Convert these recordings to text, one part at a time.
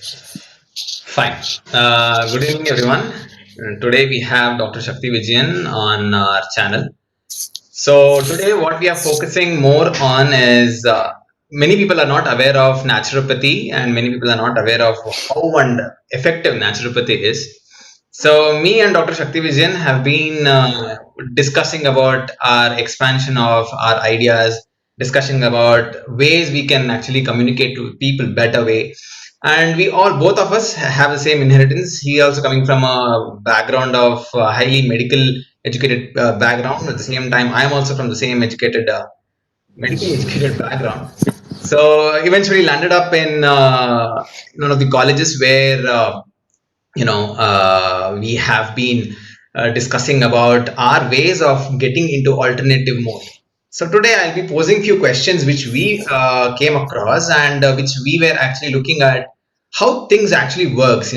Fine. Good evening, everyone. Today we have Dr. Shakti Vijayan on our channel. So, today what we are focusing more on is many people are not aware of naturopathy, and many people are not aware of how and effective naturopathy is. So, me and Dr. Shakti Vijayan have been discussing about our expansion of our ideas, discussing about ways we can actually communicate to people better way, and we all both of us have the same inheritance. He also coming from a background of highly medical educated background. At the same time, I am also from the same educated medically educated background. So eventually landed up in one of the colleges where we have been discussing about our ways of getting into alternative mode. So today I'll be posing few questions which we came across, and which we were actually looking at how things actually works.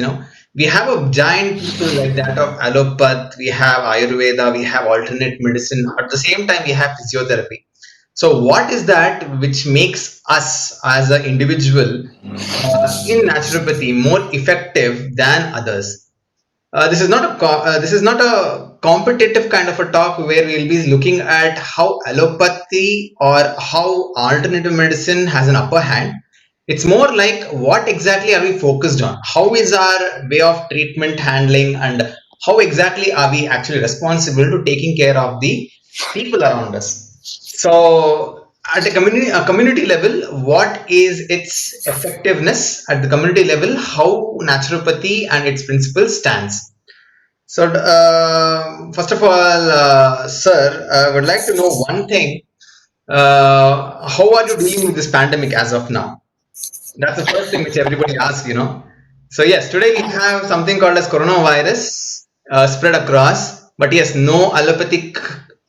We have a giant people like that of allopath, we have Ayurveda, we have alternate medicine. At the same time, we have physiotherapy. So what is that which makes us as an individual in naturopathy more effective than others? This is not a competitive kind of a talk where we'll be looking at how allopathy or how alternative medicine has an upper hand. It's more like what exactly are we focused on? How is our way of treatment handling, and how exactly are we actually responsible to taking care of the people around us? So, at a community level, what is its effectiveness at the community level? How naturopathy and its principles stands? So, first of all, sir, I would like to know one thing. How are you dealing with this pandemic as of now? That's the first thing which everybody asks. So, yes, today we have something called as coronavirus spread across, but yes, no allopathic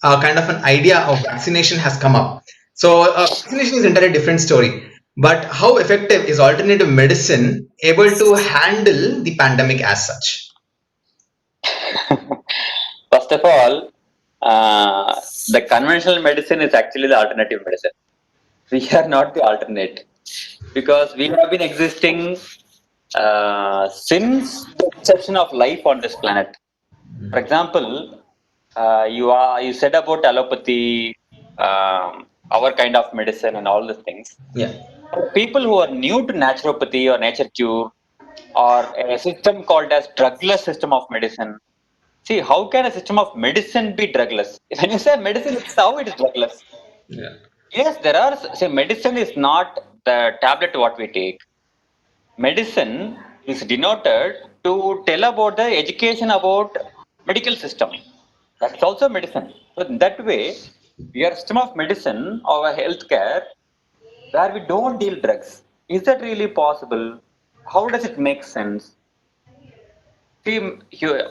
kind of an idea of vaccination has come up. So, vaccination is entirely different story. But how effective is alternative medicine able to handle the pandemic as such? First of all, the conventional medicine is actually the alternative medicine. We are not the alternate because we have been existing since the inception of life on this planet. For example, you said about allopathy, our kind of medicine, and all these things. Yeah. For people who are new to naturopathy or nature cure or a system called as drugless system of medicine. See, how can a system of medicine be drugless? When you say medicine, it's how it is drugless. Yeah. Yes, there are. Say, medicine is not the tablet what we take. Medicine is denoted to tell about the education about medical system. That's also medicine. So in that way, we are a system of medicine or a healthcare where we don't deal drugs. Is that really possible? How does it make sense? See,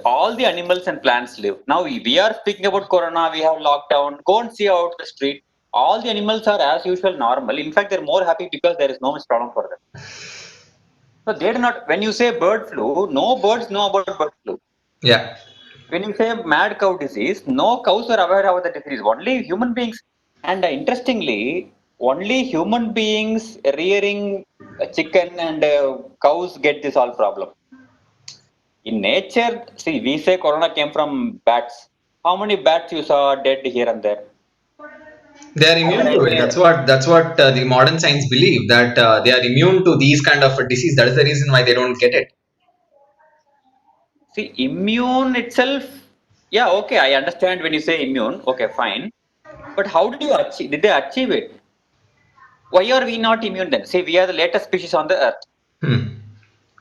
all the animals and plants live. Now we are speaking about corona. We have lockdown. Go and see out the street. All the animals are as usual normal. In fact, they're more happy because there is no much problem for them. So they do not. When you say bird flu, no birds know about bird flu. Yeah. When you say mad cow disease, no cows are aware of the disease. Only human beings. And interestingly, only human beings rearing a chicken and cows get this all problem. In nature, see, we say corona came from bats. How many bats you saw dead here and there? They are And immune to it. That's what the modern science believe, that they are immune to these kind of a disease. That is the reason why they don't get it. see, immune itself, yeah, okay, I understand when you say immune. Okay, fine. But how did you achieve? Did they achieve it? Why are we not immune then? See, we are the latest species on the earth. Hmm.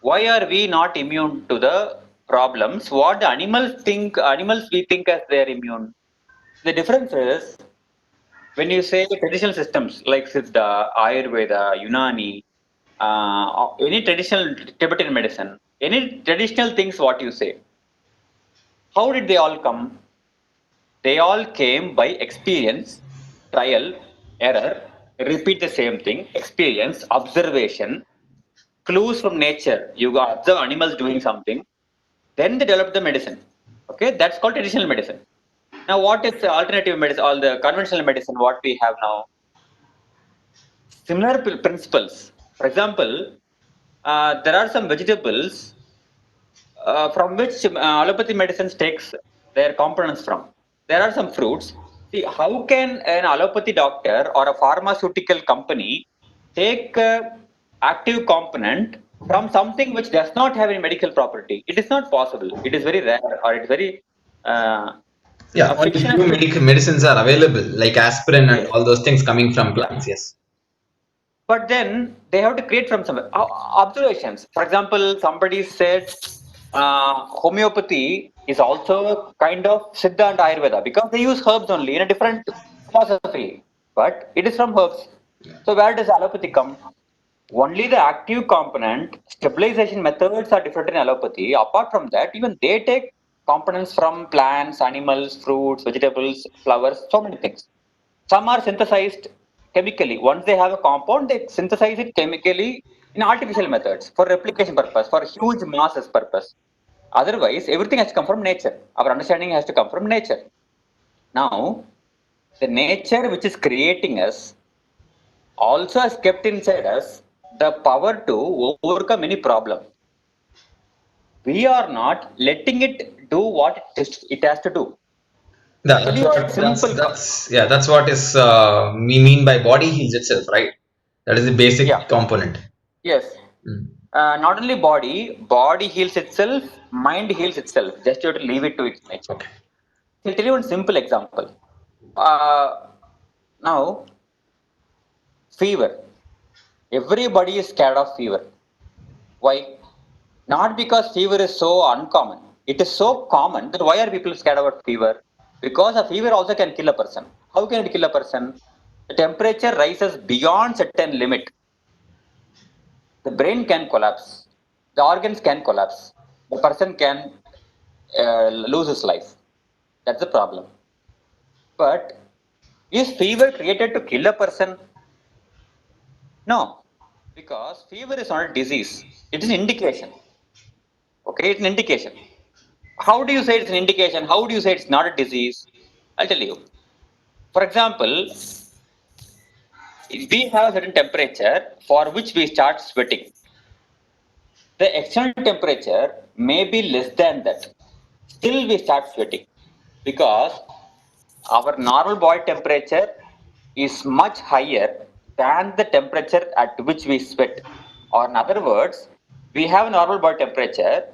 Why are we not immune to the problems? What the animals think, animals we think as they are immune. The difference is when you say traditional systems like Siddha, Ayurveda, Unani, any traditional Tibetan medicine, any traditional things, what you say, how did they all come? They all came by experience, trial, error, repeat the same thing, experience, observation, clues from nature. You observe animals doing something, then they develop the medicine. Okay, that's called traditional medicine. Now, what is the alternative medicine? All the conventional medicine, what we have now, similar principles. For example, there are some vegetables from which allopathy medicine takes their components from. There are some fruits. See, how can an allopathy doctor or a pharmaceutical company take active component from something which does not have any medical property? It is not possible. It is very rare, or it's very uh, Yeah, a only fiction few of medicines are available, like aspirin and yes. all those things coming from plants. Yes. But then they have to create from somewhere. Observations. For example, somebody said homeopathy is also kind of Siddha and Ayurveda because they use herbs only in a different philosophy. But it is from herbs. So where does allopathy come? Only the active component, stabilization methods are different in allopathy. Apart from that, even they take components from plants, animals, fruits, vegetables, flowers, so many things. Some are synthesized chemically. Once they have a compound, they synthesize it chemically in artificial methods for replication purpose, for huge masses purpose. Otherwise, everything has to come from nature. Our understanding has to come from nature. Now, the nature which is creating us also has kept inside us the power to overcome any problem. We are not letting it do what it has to do. Yeah, I'll tell that's you a what simple, that's what is we mean by body heals itself, right? That is the yeah, basic component. yes. Mm. Not only body heals itself, mind heals itself. Just you have to leave it to its nature. Okay. I'll tell you one simple example. Uh, Now, fever. Everybody is scared of fever. Why? Not because fever is so uncommon. It is so common that why are people scared about fever? Because a fever also can kill a person. How can it kill a person? The temperature rises beyond certain limit. The brain can collapse. The organs can collapse. The person can lose his life. That's the problem. But is fever created to kill a person? No, because fever is not a disease. It is an indication. Okay, it's an indication. How do you say it's an indication? How do you say it's not a disease? I'll tell you. For example, we have a certain temperature for which we start sweating. The external temperature may be less than that. Still, we start sweating because our normal body temperature is much higher than the temperature at which we sweat. Or, in other words, we have normal body temperature.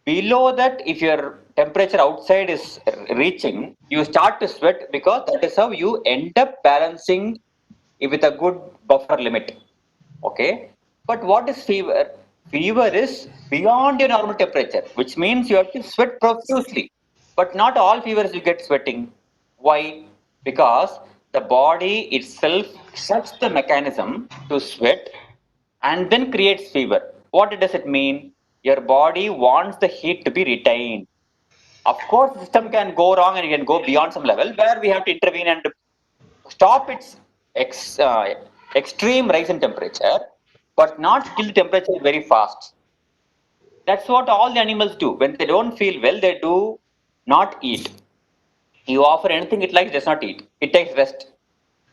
Below that, if your temperature outside is reaching, you start to sweat because that is how you end up balancing with a good buffer limit. Okay. But what is fever? Fever is beyond your normal temperature, which means you have to sweat profusely. But not all fevers you get sweating. Why? Because the body itself sets the mechanism to sweat and then creates fever. What does it mean? Your body wants the heat to be retained. Of course, the system can go wrong and it can go beyond some level where we have to intervene and stop its ex, uh, extreme rise in temperature, but not kill the temperature very fast. That's what all the animals do. When they don't feel well, they do not eat. You offer anything it likes, does not eat. It takes rest.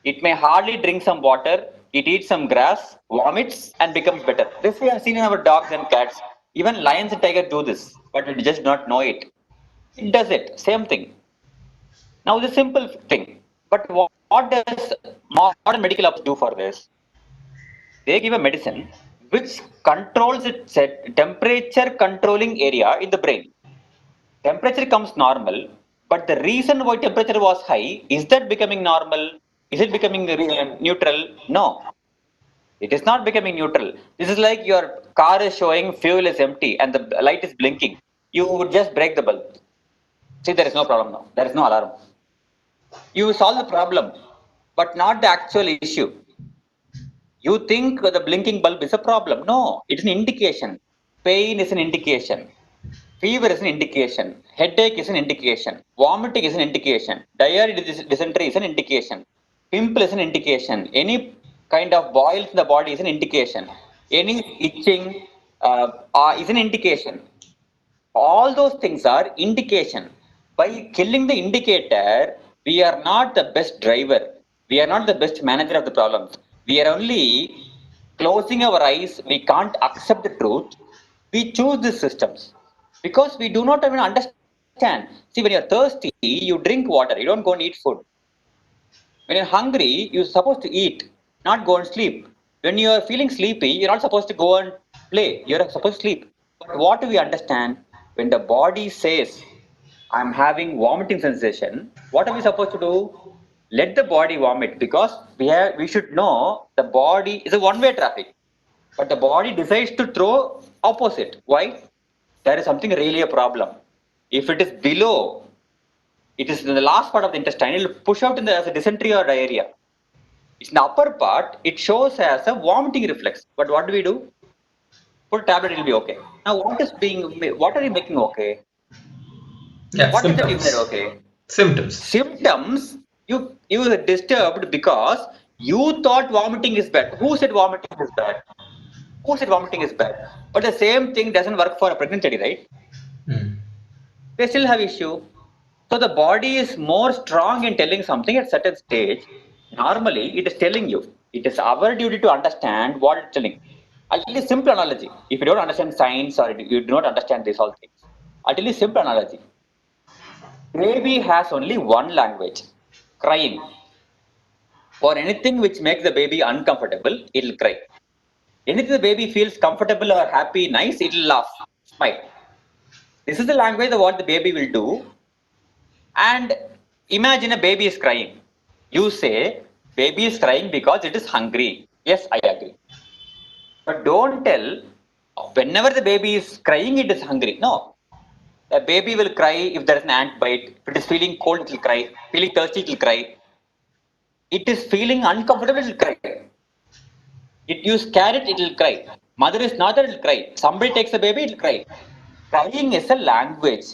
It may hardly drink some water. It eats some grass, vomits, and becomes better. This we have seen in our dogs and cats. Even lions and tigers do this, but it just not know it. It does it. Same thing. Now, the simple thing. But what does modern medical ops do for this? They give a medicine which controls its temperature controlling area in the brain. Temperature comes normal, but the reason why temperature was high, is that becoming normal? Is it becoming neutral? No, it is not becoming neutral. This is like your car is showing fuel is empty and the light is blinking. You would just break the bulb. See, there is no problem now. There is no alarm. You solve the problem, but not the actual issue. You think the blinking bulb is a problem. No, it's an indication. Pain is an indication. Fever is an indication. Headache is an indication. Vomiting is an indication. Diarrhea, dysentery is an indication. Pimple is an indication. Any kind of boils in the body is an indication. Any itching is an indication. All those things are indication. By killing the indicator, we are not the best driver. We are not the best manager of the problems. We are only closing our eyes, we can't accept the truth. We choose these systems because we do not even understand. See, when you're thirsty, you drink water, you don't go and eat food. When you're hungry, you're supposed to eat, not go and sleep. When you're feeling sleepy, you're not supposed to go and play, you're supposed to sleep. But what do we understand? When the body says, I'm having vomiting sensation, what are we supposed to do? Let the body vomit because we should know the body is a one-way traffic. But the body decides to throw opposite. Why? There is something really a problem. If it is below, it is in the last part of the intestine, it will push out as a dysentery or diarrhea. It's in the upper part, it shows as a vomiting reflex. But what do we do? Put a tablet, it will be okay. Now, what are you making okay? Yeah, What is that you made symptoms. okay? Symptoms. Symptoms, you were disturbed because you thought vomiting is bad. Who said vomiting is bad? Who said vomiting is bad? But the same thing doesn't work for a pregnant lady, right? Hmm. They still have issue. So the body is more strong in telling something at certain stage. Normally, it is telling you. It is our duty to understand what it's telling. I'll tell you a simple analogy. If you don't understand science or you do not understand these all things, I'll tell you a simple analogy. Baby has only one language, crying. For anything which makes the baby uncomfortable, it'll cry. Anything the baby feels comfortable or happy, nice, it'll laugh, smile. This is the language of what the baby will do. And imagine a baby is crying. You say, baby is crying because it is hungry. Yes, I agree. But don't tell, whenever the baby is crying, it is hungry. No. A baby will cry if there is an ant bite. If it is feeling cold, it will cry. Feeling thirsty, it will cry. It is feeling uncomfortable, it will cry. It you scare it, it will cry. Mother is not there, it will cry. Somebody takes the baby, it will cry. Crying is a language.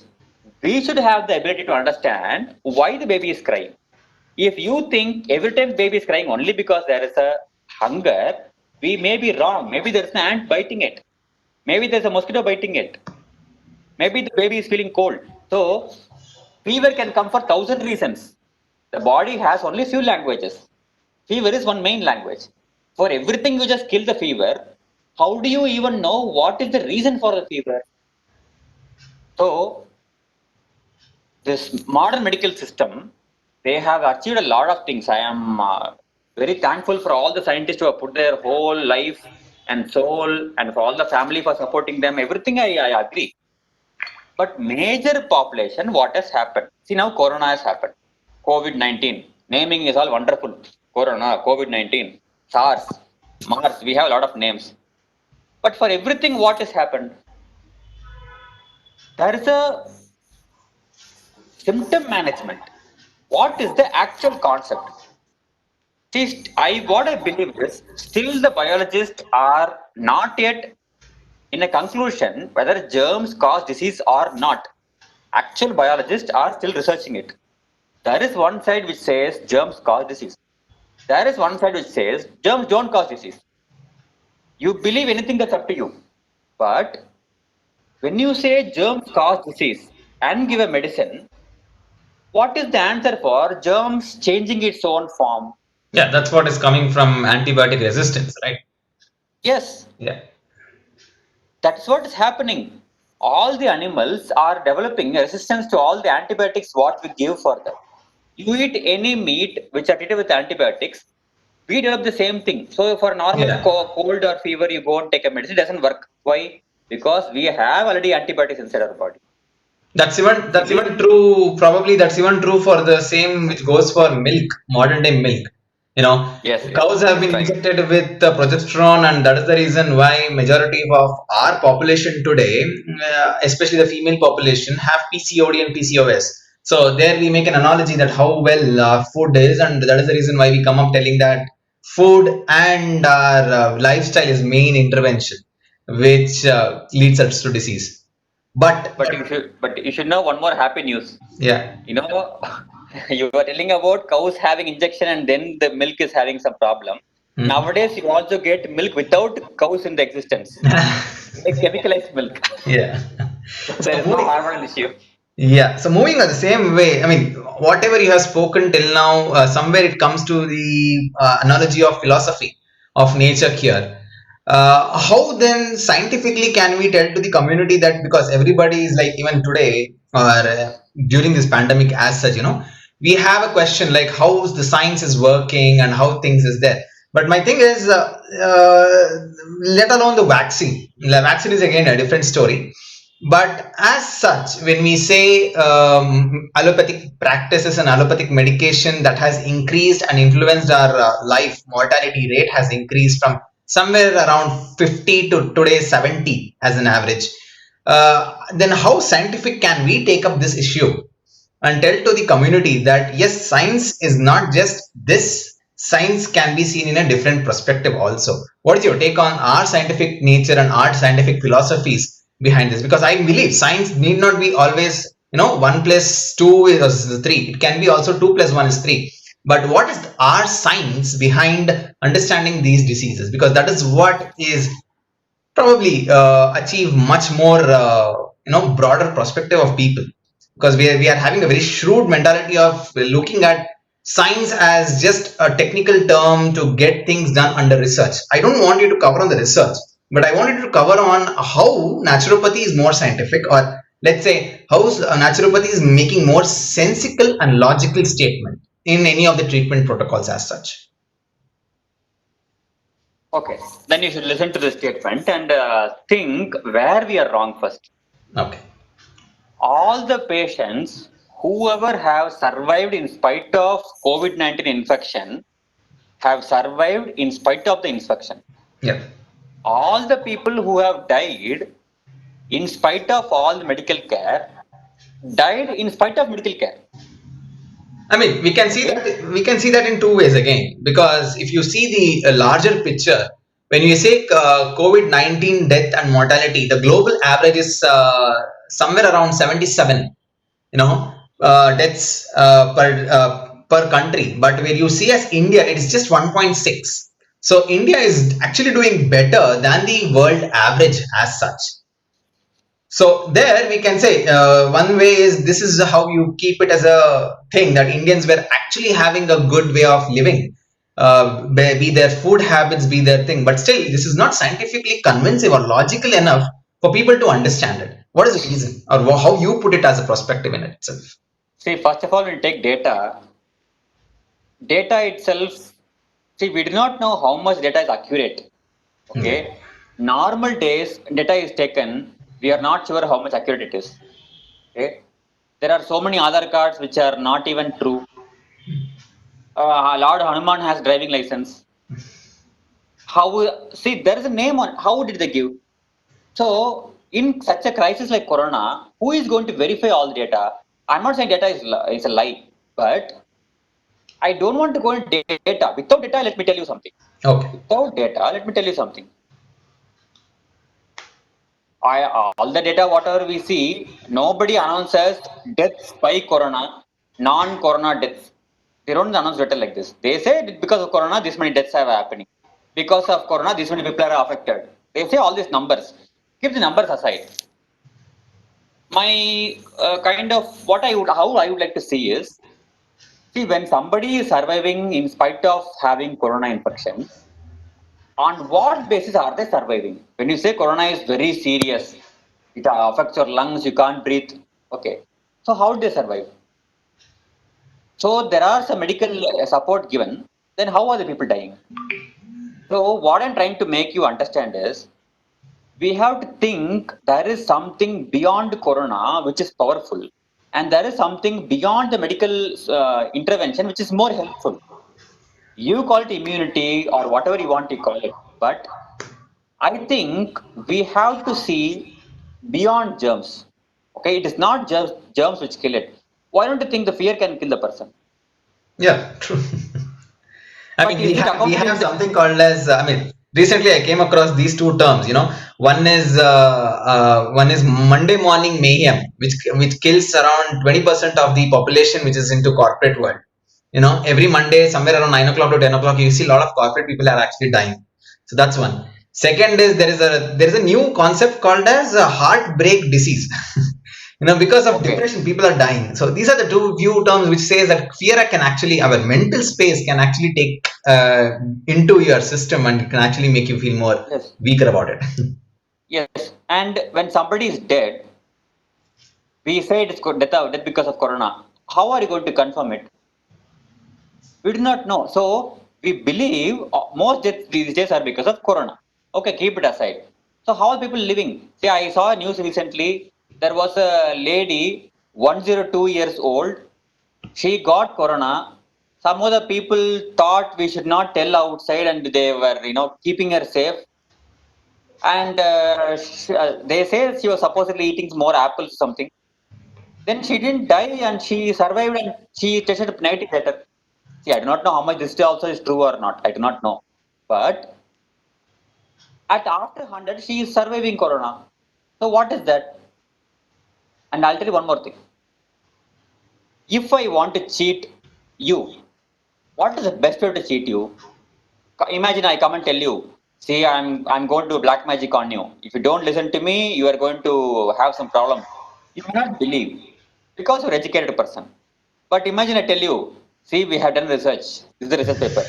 We should have the ability to understand why the baby is crying. If you think every time baby is crying only because there is a hunger, we may be wrong. Maybe there's an ant biting it. Maybe there's a mosquito biting it. Maybe the baby is feeling cold. So fever can come for 1,000 reasons. The body has only few languages. Fever is one main language. For everything you just kill the fever, how do you even know what is the reason for the fever? So this modern medical system, they have achieved a lot of things. I am very thankful for all the scientists who have put their whole life and soul and for all the family for supporting them. Everything I agree. But major population, what has happened? See now Corona has happened. COVID-19. Naming is all wonderful. Corona, COVID-19, SARS, MARS. We have a lot of names. But for everything, what has happened? There is a symptom management. What is the actual concept? See, what I believe is still the biologists are not yet in a conclusion whether germs cause disease or not. Actual biologists are still researching it. There is one side which says germs cause disease. There is one side which says germs don't cause disease. You believe anything, that's up to you. But when you say germs cause disease and give a medicine, what is the answer for germs changing its own form? Yeah, that's what is coming from antibiotic resistance, right? Yes, Yeah. that's what is happening. All the animals are developing resistance to all the antibiotics what we give for them. You eat any meat which are treated with antibiotics, we develop the same thing. So for normal Yeah. cold or fever, you go and take a medicine, it doesn't work. Why? Because we have already antibiotics inside our body. That's even true. Probably that's even true for the same which goes for milk, modern day milk. You know, Yes, yes, cows have been right. injected with progesterone, and that is the reason why majority of our population today, especially the female population, have PCOD and PCOS. So there we make an analogy that how well food is, and that is the reason why we come up telling that food and our lifestyle is main intervention, which leads us to disease. But But you should know one more happy news. yeah. You know, you were telling about cows having injection and then the milk is having some problem. Hmm. Nowadays, you also get milk without cows in the existence. Like chemicalized milk. Yeah. There So is no moving, hormonal issue. yeah. So moving on the same way. I mean, whatever you have spoken till now, somewhere it comes to the analogy of philosophy of nature here. How then scientifically can we tell to the community that, because everybody is like, even today or during this pandemic as such, we have a question like how the science is working and how things is there. But my thing is, let alone the vaccine. The vaccine is again a different story. But as such, when we say allopathic practices and allopathic medication that has increased and influenced our life, mortality rate has increased from somewhere around 50 to today 70 as an average. Then how scientific can we take up this issue and tell to the community that yes, science is not just this, science can be seen in a different perspective also? What is your take on our scientific nature and our scientific philosophies behind this? Because I believe science need not be always 1 plus 2 is 3. It can be also 2 plus 1 is 3. But what is our science behind understanding these diseases? Because that is what is probably achieve much more broader perspective of people, because we are having a very shrewd mentality of looking at science as just a technical term to get things done under research. I don't want you to cover on the research, but I wanted to cover on how naturopathy is more scientific, or let's say how naturopathy is making more sensical and logical statement in any of the treatment protocols as such. Okay, then you should listen to the statement and think where we are wrong first. Okay. All the patients, whoever have survived in spite of COVID-19 infection, have survived in spite of the infection. Yeah. All the people who have died in spite of all the medical care, died in spite of medical care. I mean, we can see that in two ways again, because if you see the larger picture, when you say COVID-19 death and mortality, the global average is somewhere around 77, deaths per country. But when you see as India, it is just 1.6. So India is actually doing better than the world average as such. So there we can say one way is, this is how you keep it as a thing that Indians were actually having a good way of living, be their food habits, be their thing. But still, this is not scientifically convincing or logical enough for people to understand it. What is the reason, or how you put it as a perspective in itself? See, first of all, when you take data itself, see, we do not know how much data is accurate. Okay, Yeah. normal days data is taken, we are not sure how much accurate it is. Okay, there are so many other cards which are not even true. Lord Hanuman has driving license. How, see, there is a name on, how did they give? So in such a crisis like corona, who is going to verify all the data? I'm not saying data is a lie, but I don't want to go into data. Without data, let me tell you something. Okay. Without data, let me tell you something. All the data, whatever we see, nobody announces deaths by corona, non-corona deaths. They don't announce data like this. They say because of corona, this many deaths are happening. Because of corona, this many people are affected. They say all these numbers. Keep the numbers aside. My kind of how I would like to see is, see, when somebody is surviving in spite of having corona infection, on what basis are they surviving? When you say corona is very serious, it affects your lungs, you can't breathe. Okay. So how do they survive? So there are some medical support given. Then how are the people dying? So what I'm trying to make you understand is, we have to think there is something beyond corona which is powerful, and there is something beyond the medical intervention which is more helpful. You call it immunity or whatever you want to call it, but I think we have to see beyond germs. Okay, it is not just germs which kill it. Why don't you think the fear can kill the person? Yeah, true. I But mean, we is it have we accounted have in the, something called as, I mean, recently I came across these two terms. One is Monday morning mayhem, which kills around 20% of the population, which is into corporate world. Every Monday, somewhere around 9 o'clock to 10 o'clock, you see a lot of corporate people are actually dying. So that's one. Second is, there is a new concept called as a heartbreak disease. Because of Okay. depression, people are dying. So these are the two few terms which says that fear can actually, our mental space can actually take into your system and can actually make you feel more Yes. weaker about it. Yes. And when somebody is dead, we say it is death because of corona. How are you going to confirm it? We do not know. So we believe most deaths these days are because of corona. Okay, keep it aside. So how are people living? See, I saw a news recently. There was a lady, 102 years old. She got corona. Some of the people thought we should not tell outside, and they were, keeping her safe. And they say she was supposedly eating more apples or something. Then she didn't die, and she survived, and she tested negative later. See, I do not know how much this also is true or not. I do not know. But at after 100, she is surviving corona. So what is that? And I'll tell you one more thing. If I want to cheat you, what is the best way to cheat you? Imagine I come and tell you, see, I'm going to do black magic on you. If you don't listen to me, you are going to have some problem. You may not believe because you're an educated person. But imagine I tell you, see, we have done research. This is the research paper.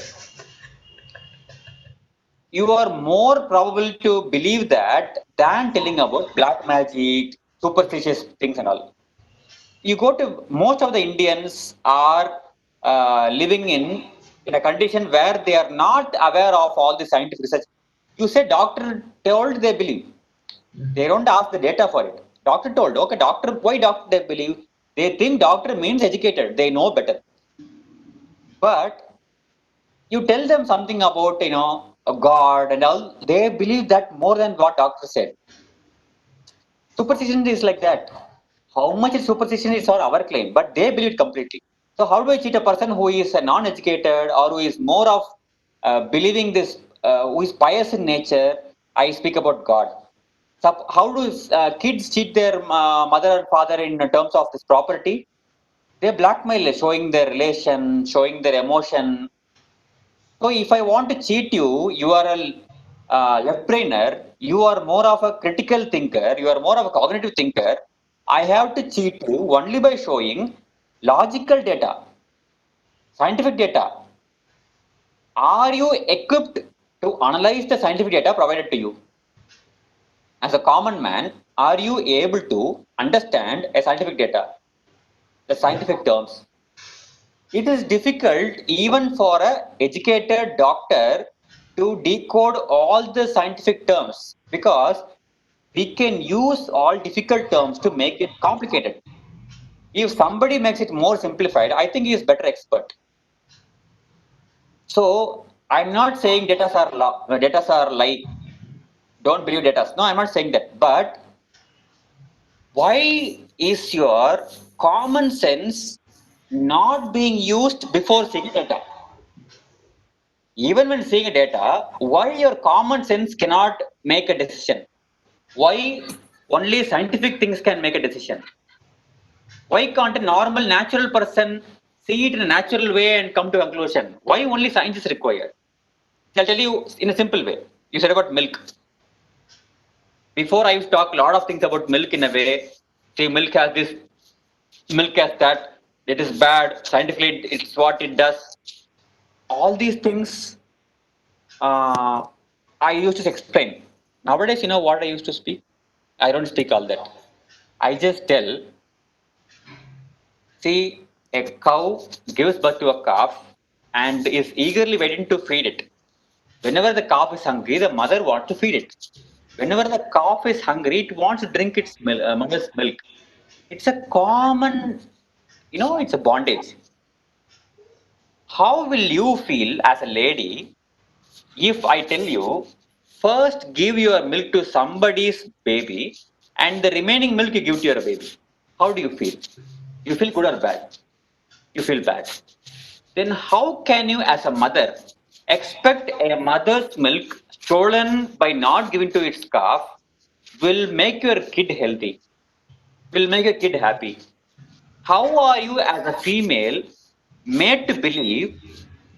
You are more probable to believe that than telling about black magic, superstitious things and all. You go to most of the Indians are living in a condition where they are not aware of all the scientific research. You say doctor told they believe. They don't ask the data for it. Doctor told, okay, doctor, why doctor they believe? They think doctor means educated. They know better. But you tell them something about, a God and all, they believe that more than what doctor said. Superstition is like that. How much is superstition is our claim, but they believe it completely. So how do I cheat a person who is non-educated or who is more of believing this, who is pious in nature? I speak about God. So how do kids cheat their mother and father in terms of this property? They blackmail, showing their relation, showing their emotion. So if I want to cheat you, you are a left brainer, you are more of a critical thinker, you are more of a cognitive thinker. I have to cheat you only by showing logical data, scientific data. Are you equipped to analyze the scientific data provided to you? As a common man, are you able to understand a scientific data, the scientific terms? It is difficult even for a educated doctor to decode all the scientific terms because we can use all difficult terms to make it complicated. If somebody makes it more simplified, I think he is better expert. So I'm not saying data are lie. Don't believe data. No, I'm not saying that. But why is your common sense not being used before seeing data? Even when seeing a data, why your common sense cannot make a decision? Why only scientific things can make a decision? Why can't a normal natural person see it in a natural way and come to a conclusion? Why only science is required? I'll tell you in a simple way. You said about milk. Before I used to talk a lot of things about milk in a way. See, milk has this, milk has that. It is bad. Scientifically, it's what it does. All these things uh, I used to explain. Nowadays, you know what I used to speak? I don't speak all that. I just tell, see, a cow gives birth to a calf and is eagerly waiting to feed it. Whenever the calf is hungry, the mother wants to feed it. Whenever the calf is hungry, it wants to drink its mother's milk. It's a common, it's a bondage. How will you feel as a lady if I tell you, first give your milk to somebody's baby and the remaining milk you give to your baby? How do you feel? You feel good or bad? You feel bad. Then how can you, as a mother, expect a mother's milk stolen by not giving to its calf will make your kid healthy, will make your kid happy? How are you, as a female, made to believe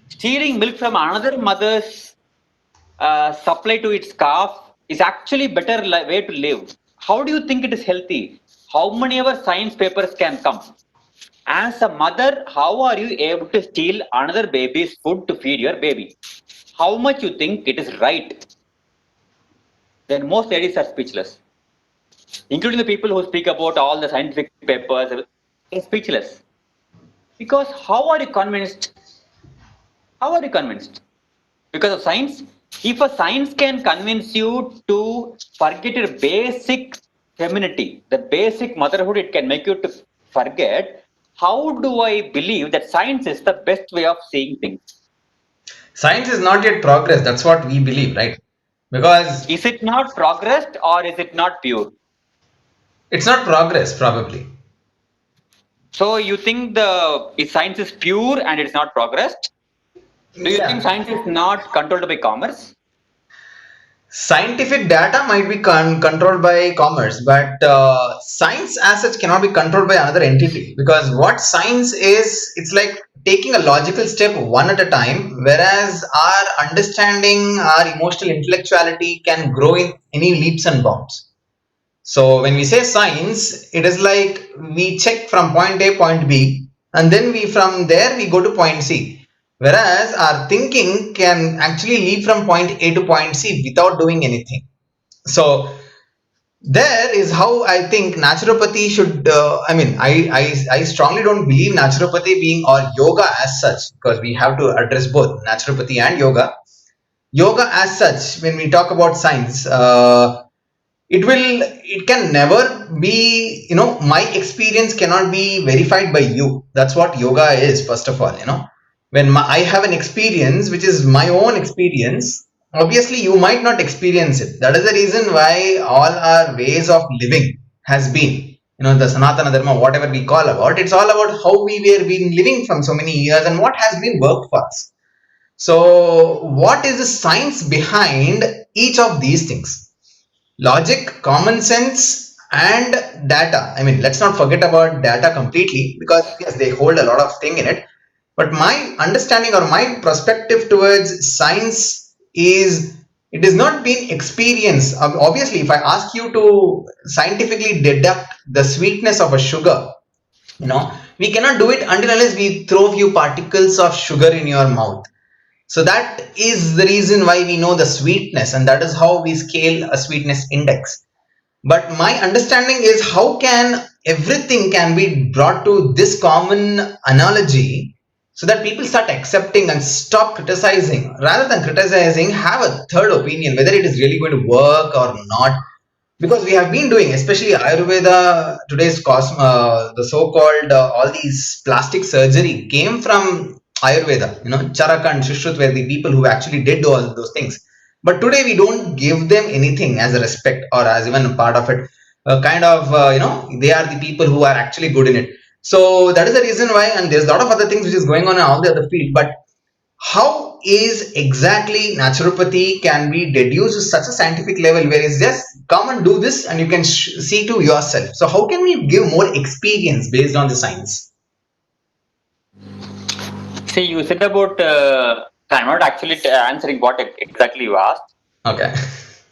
stealing milk from another mother's supply to its calf is actually better way to live? How do you think it is healthy? how many ever science papers can come. As a mother, how are you able to steal another baby's food to feed your baby? How much you think it is right? Then most ladies are speechless, including the people who speak about all the scientific papers. They're speechless because how are you convinced? How are you convinced? Because of science? If a science can convince you to forget your basic femininity, the basic motherhood, it can make you to forget. How do I believe that science is the best way of seeing things? Science is not yet progress. That's what we believe, right? Because Is it not progressed or is it not pure? it's not progress, probably. So you think the if science is pure and it's not progressed? Do you think Yeah. science is not controlled by commerce? Scientific data might be controlled by commerce, but science as such cannot be controlled by another entity, because what science is, it's like taking a logical step one at a time, whereas our understanding, our emotional intellectuality can grow in any leaps and bounds. So when we say science, it is like we check from point A, point B, and then we from there we go to point C. Whereas our thinking can actually lead from point A to point C without doing anything. So there is how I think naturopathy should. I strongly don't believe naturopathy being or yoga as such, because we have to address both naturopathy and yoga. Yoga as such, when we talk about science, it can never be, my experience cannot be verified by you. That's what yoga is, first of all. When I have an experience which is my own experience, obviously you might not experience it. That is the reason why all our ways of living has been, the Sanatana Dharma, whatever we call about, it's all about how we were been living from so many years and what has been worked for us. So what is the science behind each of these things? Logic, common sense, and data. I mean, let's not forget about data completely, because yes, they hold a lot of thing in it. But my understanding or my perspective towards science is, it is not being experienced. Obviously, if I ask you to scientifically deduct the sweetness of a sugar, we cannot do it until unless we throw few particles of sugar in your mouth. So that is the reason why we know the sweetness, and that is how we scale a sweetness index. But my understanding is, how can everything can be brought to this common analogy, so that people start accepting and stop criticizing. Rather than criticizing, have a third opinion whether it is really going to work or not. Because we have been doing, especially Ayurveda, today's the so-called all these plastic surgery came from Ayurveda. Charaka and Shushruta were the people who actually did all those things. But today we don't give them anything as a respect or as even a part of it. They are the people who are actually good in it. So that is the reason why, and there's a lot of other things which is going on in all the other field. But how is exactly naturopathy can be deduced to such a scientific level, where it's just come and do this and you can see to yourself? So how can we give more experience based on the science? See, you said about, I'm not actually answering what exactly you asked, Okay.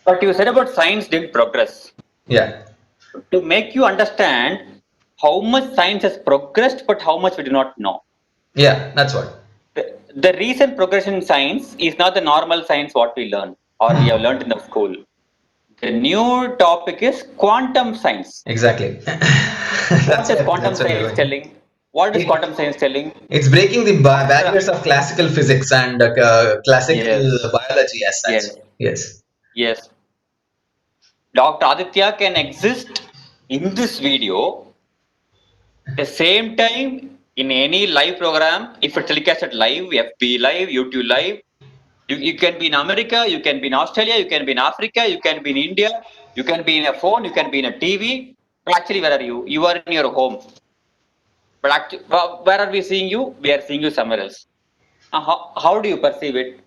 but you said about science didn't progress. Yeah. To make you understand how much science has progressed, but how much we do not know. Yeah, that's what. The recent progression in science is not the normal science what we learn or we have learned in the school. The new topic is quantum science. Exactly. What is quantum That's what science we're going. telling? What is It, quantum science telling? it's breaking the After, barriers of classical physics and classical yes, biology as such. yes, Yes. yes. Dr. Aditya can exist in this video the same time in any live program. If it's telecasted live, FB live, YouTube live, you can be in America, you can be in Australia, you can be in Africa, you can be in India, you can be in a phone, you can be in a TV. But actually, where are you? You are in your home. But actually, where are we seeing you? We are seeing you somewhere else. How do you perceive it?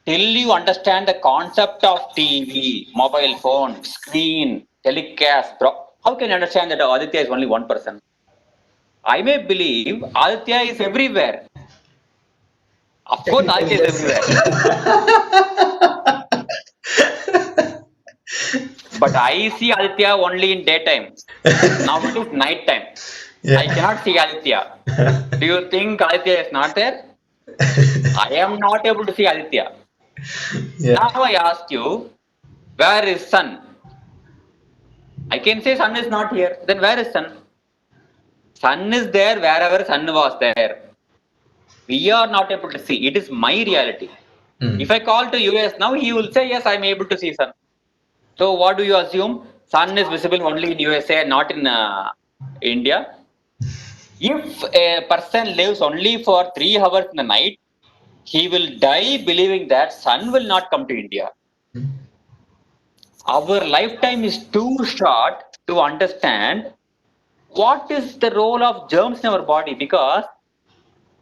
Till you understand the concept of TV, mobile phone, screen, telecast, how can you understand that Aditya is only one person? I may believe Aditya is everywhere. Of course, Technically, Aditya is yes. everywhere. But I see Aditya only in daytime. Now it is night time. I Yeah. cannot see Aditya. Do you think Aditya is not there? I am not able to see Aditya. Yeah. Now I ask you, where is sun? I can say sun is not here. Then where is sun? Sun is there wherever sun was there. We are not able to see. It is my reality. Mm. If I call to US now, he will say, yes, I'm able to see sun. So what do you assume? Sun is visible only in USA, not in India. If a person lives only for 3 hours in the night, he will die believing that sun will not come to India. Our lifetime is too short to understand what is the role of germs in our body, because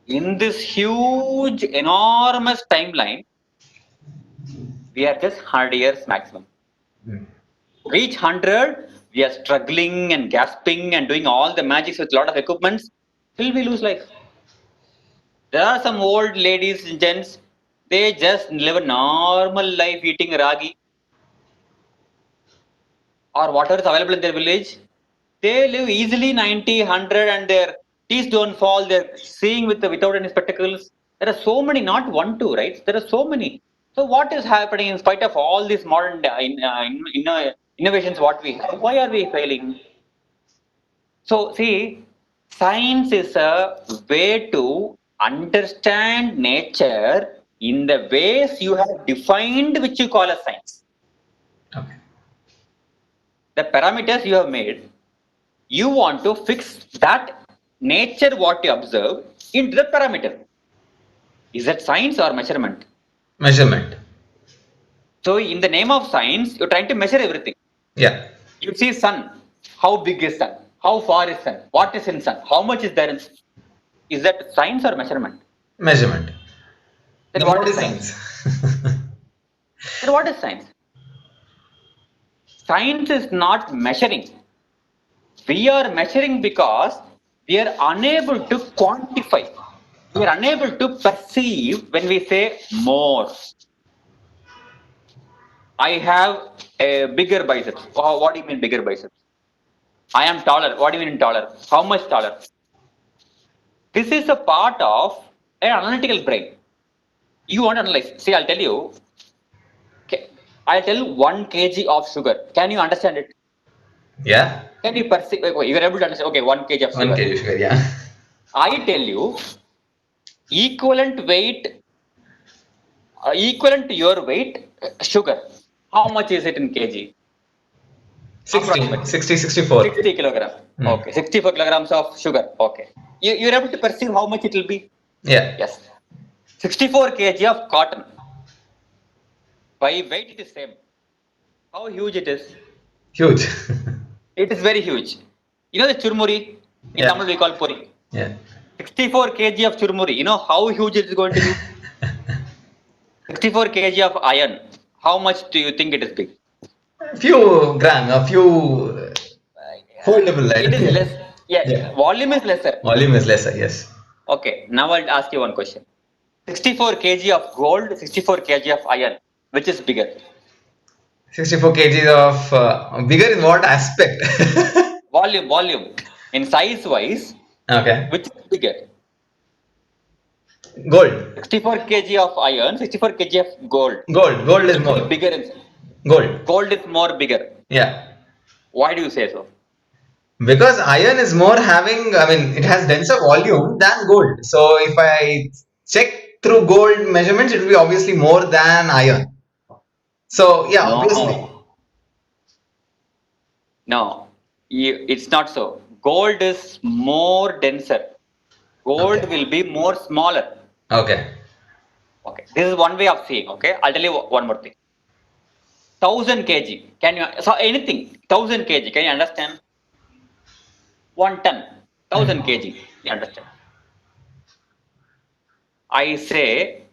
in this huge, enormous timeline, we are just 100 years maximum. Mm. Reach 100, we are struggling and gasping and doing all the magics with a lot of equipments, till we lose life. There are some old ladies and gents, they just live a normal life eating ragi or whatever is available in their village. They live easily 90, 100, and their teeth don't fall. They're seeing without any spectacles. There are so many, not one, two, right? There are so many. So what is happening in spite of all these modern innovations? What we have? Why are we failing? So see, science is a way to understand nature in the ways you have defined, which you call as science. Okay. The parameters you have made, you want to fix that nature what you observe into the parameter. Is that science or measurement? Measurement. So in the name of science, you're trying to measure everything. Yeah. You see sun. How big is sun? How far is sun? What is in sun? How much is there in sun? Is that science or measurement? Measurement. Then Then what what is is science? science? Then what is science? Science is not measuring. We are measuring because we are unable to quantify. We are unable to perceive when we say more. I have a bigger biceps. Oh, what do you mean bigger biceps? I am taller. What do you mean taller? How much taller? This is a part of an analytical brain. You want to analyze. See, I'll tell you. Okay, I'll tell you 1 kg of sugar. Can you understand it? Yeah. Can you perceive? Okay, you are able to understand. Okay, 1 kg of 1 sugar. kg sugar. Yeah. I tell you, equivalent weight, equivalent to your weight, sugar. How much is it in kg? 60, Approximately 60, 64. 60 kilograms. Hmm. Okay, 64 kilograms of sugar. Okay, you're able to perceive how much it will be. Yeah. Yes, 64 kg of cotton. By weight, it is same. How huge it is? Huge. It is very huge. You know the churmuri? In Yeah. Tamil we call puri. Yeah. 64 kg of churmuri. You know how huge it is going to be? 64 kg of iron. How much do you think it is big? A few gram, a few foldable It is item. less. Yeah, Yeah. volume is lesser. Volume is lesser. Yes. Okay, now I'll ask you one question. 64 kg of gold, 64 kg of iron. Which is bigger? 64 kgs of bigger in what aspect? Volume. In size wise, Okay. which is bigger? Gold. 64 kg of iron, 64 kg of gold. Gold Which is will be more. bigger in Gold. gold is more bigger. Yeah. Why do you say so? Because iron is more having, I mean, it has denser volume than gold. So if I check through gold measurements, it will be obviously more than iron. So yeah, obviously. No, no, it's not so. Gold is more denser. Gold Okay. will be more smaller. Okay. Okay, this is one way of seeing. Okay, I'll tell you one more thing. 1000 kg. Can you so anything? 1000 kg. Can you understand? 1 ton. 1000 kg. You understand? I say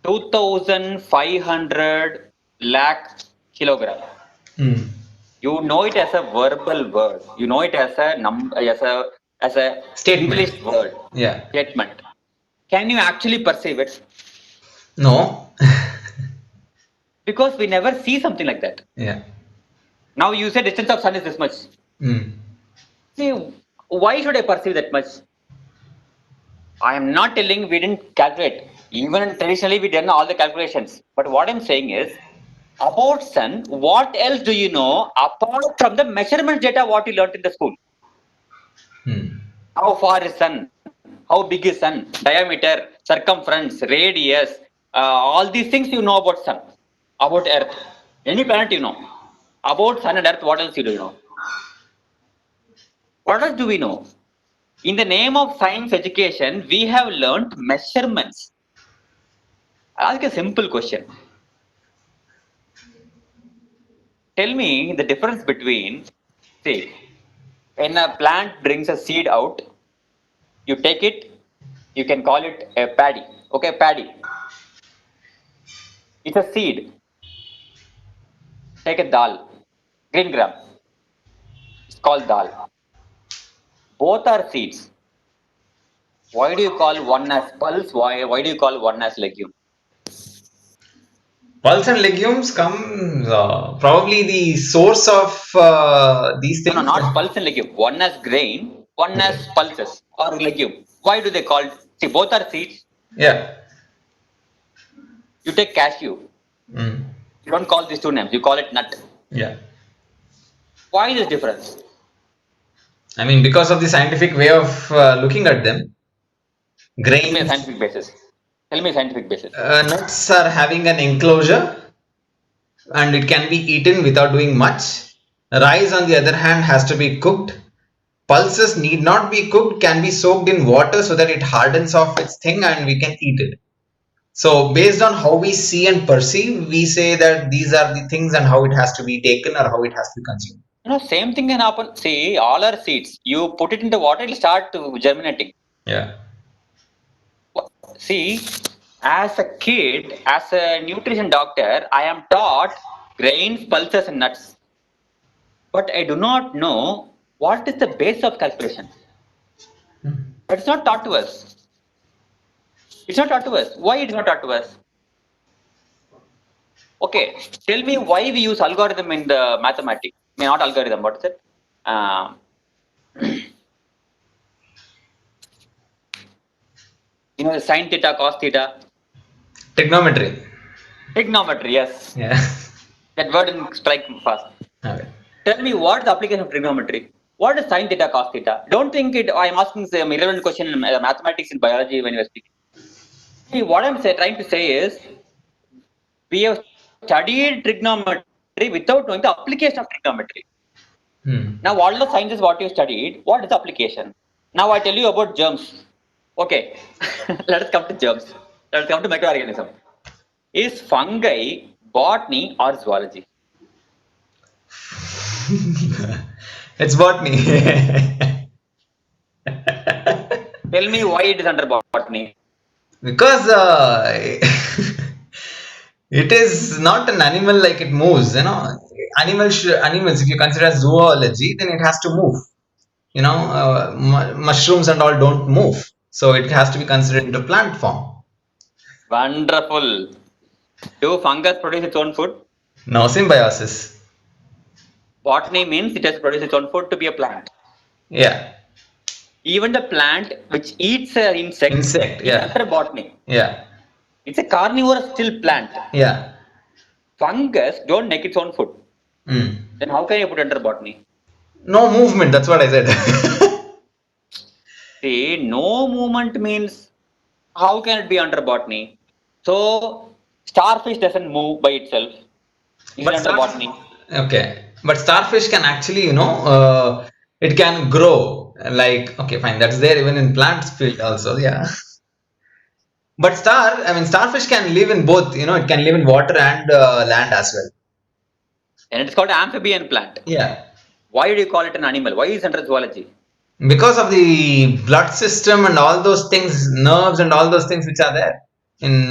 2500 lakh kilogram. Hmm. You know it as a verbal word. You know it as a number, as a Statement. English word Yeah. statement. Can you actually perceive it? No. Because we never see something like that. Yeah. Now you say distance of sun is this much. Mm. See, why should I perceive that much? I am not telling we didn't calculate. Even traditionally, we done all the calculations. But what I'm saying is, about sun, what else do you know apart from the measurement data what you learnt in the school? Mm. How far is sun? How big is sun? Diameter, circumference, radius, all these things you know about sun, about earth. Any planet you know. About sun and earth, what else you do know? What else do we know? In the name of science education, we have learnt measurements. I'll ask a simple question. Tell me the difference between, see, when a plant brings a seed out, you take it, you can call it a paddy. Okay, paddy. It's a seed. Take a dal, green gram. It's called dal. Both are seeds. Why do you call one as pulse? Why do you call one as legume? Pulse and legumes come probably the source of these No, no, things. not pulse and legume. One as grain, one Okay. as pulses or legume. Why do they call? See, both are seeds. Yeah. You take cashew. Mm. You don't call these two names. You call it nut. Yeah. Why this difference? I mean, because of the scientific way of looking at them, Tell me a grains, scientific basis. Tell me a scientific basis. nuts are having an enclosure and it can be eaten without doing much. Rice, on the other hand, has to be cooked. Pulses need not be cooked, can be soaked in water so that it hardens off its thing and we can eat it. So, based on how we see and perceive, we say that these are the things and how it has to be taken or how it has to be consumed. Same thing can happen. See, all our seeds. You put it into water, it'll start germinating. Yeah. See, as a kid, as a nutrition doctor, I am taught grains, pulses, and nuts. But I do not know what is the base of calculation. It's not taught to us. It's not taught to us. Why it's not taught to us? Okay, tell me why we use algorithm in the mathematics. I mean, not algorithm, what is it? The sine theta, cos theta. Trigonometry. Trigonometry, yes. Yeah. That word didn't strike fast. Okay. Tell me what's the application of trigonometry? What is sine theta, cos theta? Don't think it. I'm asking some irrelevant question in mathematics and biology when you are speaking. See, what I'm trying to say is we have studied trigonometry without knowing the application of trigonometry. Hmm. Now, all the sciences what you studied, what is the application? Now, I tell you about germs. Okay, let us come to germs. Let us come to microorganism. Is fungi botany or zoology? It's botany. Tell me why it is under botany. Because it is not an animal like it moves, animals, if you consider zoology, then it has to move. Mushrooms and all don't move. So it has to be considered into plant form. Wonderful. Do fungus produce its own food? No, symbiosis. Botany means it has to produce its own food to be a plant. Yeah. Even the plant which eats an insect is Yeah. under botany. Yeah. It's a carnivorous still plant. Yeah. Fungus don't make its own food. Mm. Then how can you put under botany? No movement, that's what I said. See, no movement means how can it be under botany? So starfish doesn't move by itself. Is it But under botany? okay, but starfish can actually, it can grow. Like, okay, fine, that's there even in plants field also, yeah. But starfish can live in both. It can live in water and land as well. And it's called amphibian plant. Yeah. Why do you call it an animal? Why is it under zoology? Because of the blood system and all those things, nerves and all those things which are there in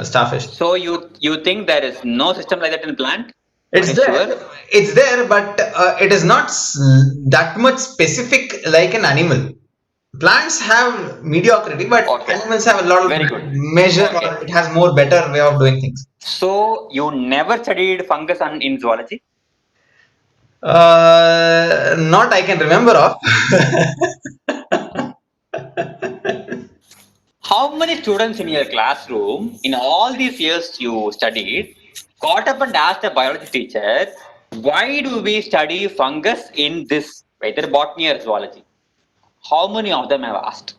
starfish. So you think there is no system like that in plant? It's Are you there. sure? It's there, but it is not that much specific like an animal. Plants have mediocrity, but Okay. animals have a lot of Very good. measure, Okay. or it has more better way of doing things. So you never studied fungus in zoology? Not I can remember of. How many students in your classroom, in all these years you studied, got up and asked a biology teacher, why do we study fungus in this, whether botany or zoology? How many of them have asked?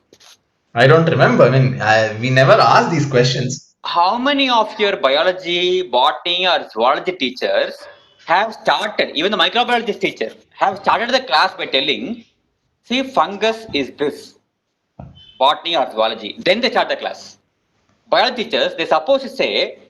I don't remember. I mean, we never asked these questions. How many of your biology, botany, or zoology teachers have started, even the microbiologist teacher, have started the class by telling, see, fungus is this, botany or zoology. Then they start the class. Biology teachers, they supposed to say,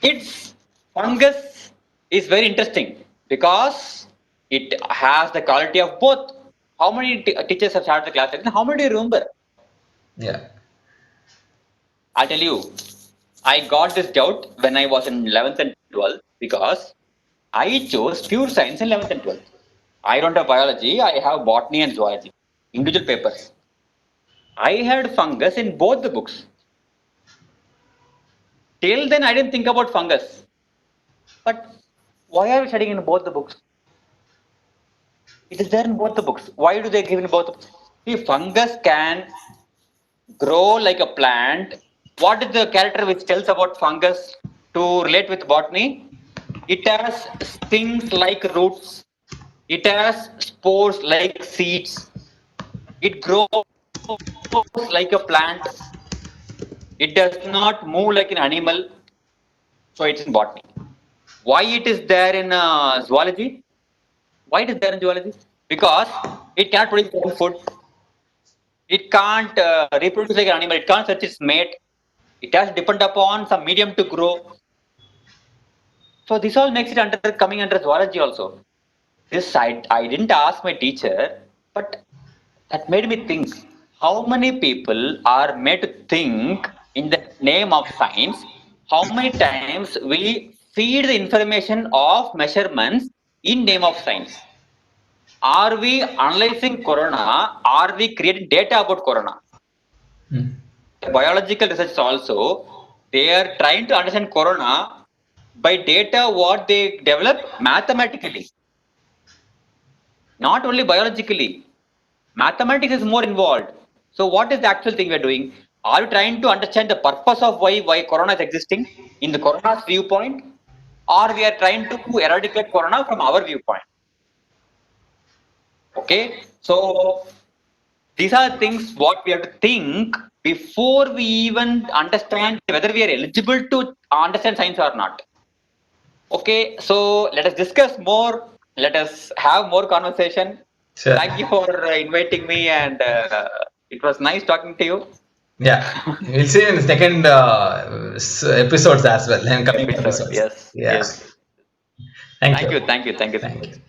kids, fungus is very interesting because it has the quality of both. How many teachers have started the class? How many do you remember? Yeah. I'll tell you, I got this doubt when I was in 11th and 12th because I chose pure science in 11th and 12th. I don't have biology, I have botany and zoology, individual papers. I had fungus in both the books. Till then, I didn't think about fungus. But why are we studying in both the books? It is there in both the books. Why do they give in both the books? See, fungus can grow like a plant. What is the character which tells about fungus to relate with botany? It has things like roots. It has spores like seeds. It grows like a plant. It does not move like an animal. So it's in botany. Why it is there in zoology? Why it is there in zoology? Because it cannot produce its own food. It can't reproduce like an animal. It can't search its mate. It has to depend upon some medium to grow. So this all makes it coming under zoology also. This I didn't ask my teacher, but that made me think. How many people are made to think in the name of science? How many times we feed the information of measurements in name of science? Are we analyzing corona? Are we creating data about corona? Biological research also, they are trying to understand corona by data what they develop mathematically, not only biologically. Mathematics is more involved. So what is the actual thing we are doing? Are you trying to understand the purpose of why corona is existing in the corona's viewpoint, or we are trying to eradicate corona from our viewpoint? Okay, so these are things what we have to think before we even understand whether we are eligible to understand science or not. Okay, so let us discuss more. Let us have more conversation. Sure. Thank you for inviting me, and it was nice talking to you. Yeah. We'll see you in the second episodes as well. In coming Episode, episodes. yes, Yeah. yes. Thank Thank you. you, thank you, thank you, thank Thank you. you.